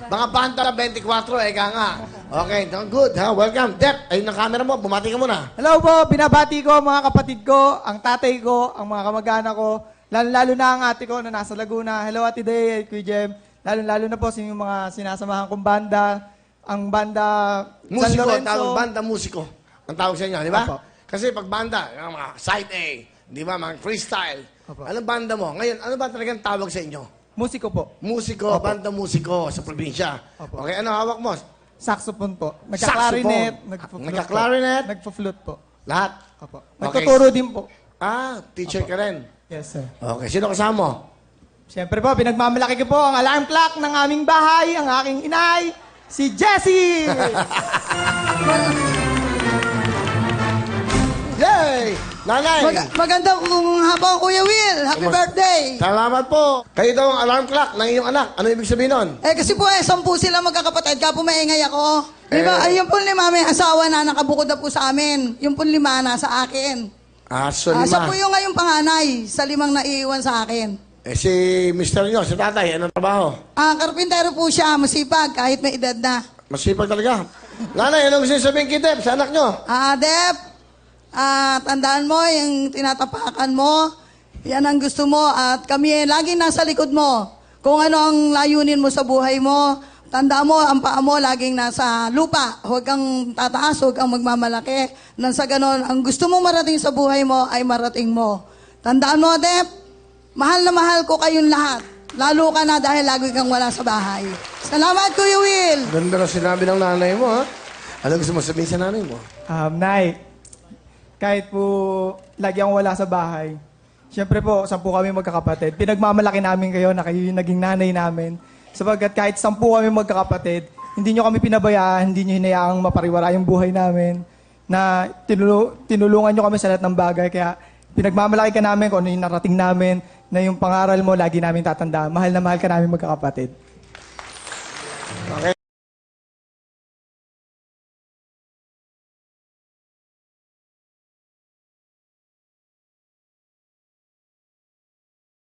Mga banda 24, eka nga. Okay, good, ha? Welcome. Dep, ayun ang camera mo. Bumati ka muna. Hello po, binabati ko mga kapatid ko, ang tatay ko, ang mga kamag-anak ko, lalo na ang ate ko na nasa Laguna. Hello Ate Day, Kuya Jem. Lalo na po sa yung mga sinasamahan kong banda, ang banda San Musiko, Lorenzo. tawag banda musiko. Ang tawag sa inyo, di ba? Opo. Kasi pag banda, yung mga side A, di ba, mga freestyle. Opo. Anong banda mo? Ngayon, ano ba talagang tawag sa inyo? Musiko po. Musiko, Opo. banda musiko sa probinsya. Opo. Okay, ano hawak mo? Saxophone po. Nagka-clarinet. Nagka-clarinet? Nagpa-flute po. Lahat? Opo. Okay. Nagtuturo din po. Ah, teacher ka rin. Yes, sir. Okay, sino kasama mo? Siyempre po, pinagmamalaki ko po ang alarm clock ng aming bahay, ang aking inay, si Jessie! Yay! Nanay! Magandang hapon, Kuya Will. Happy birthday. Salamat po. Kayo daw ang alarm clock ng iyong anak. Ano ibig sabihin nun? Kasi po 10 sila magkakapatid. Kaya po maingay ako. Di ba? Ay, yung po 5 may asawa na nakabukod na po sa amin. Yung po 5 nasa akin. So 5. Siya po yung ngayong panganay sa 5 naiiwan sa akin. Si mister nyo, si tatay, anong trabaho? Karpintero po siya. Masipag kahit may edad na. Masipag talaga. Nanay, anong gusto sabihin kitip sa anak nyo? Dep, tandaan mo yung tinatapakan mo. Yan ang gusto mo. At kami laging nasa likod mo. Kung ano ang layunin mo sa buhay mo, tandaan mo, ang paa mo laging nasa lupa. Huwag kang tataas, huwag kang magmamalaki. Nang sa ganon, ang gusto mo marating sa buhay mo ay marating mo. Tandaan mo, Dep, mahal na mahal ko kayong lahat. Lalo ka na dahil lagi kang wala sa bahay. Salamat, Kuya Will. Ganda na sinabi ng nanay mo, ha? Ano gusto mo sabihin sa nanay mo? Nay, kahit po lagi akong wala sa bahay, siyempre po, 10 kami magkakapatid. Pinagmamalaki namin kayo na kayo yung naging nanay namin. Sapagkat kahit 10 kami magkakapatid, hindi nyo kami pinabayaan, hindi nyo hinayaang mapariwara yung buhay namin, na tinulungan nyo kami sa lahat ng bagay. Kaya pinagmamalaki ka namin kung ano yung narating namin, na yung pangaral mo, lagi namin tatandaan. Mahal na mahal ka namin magkakapatid.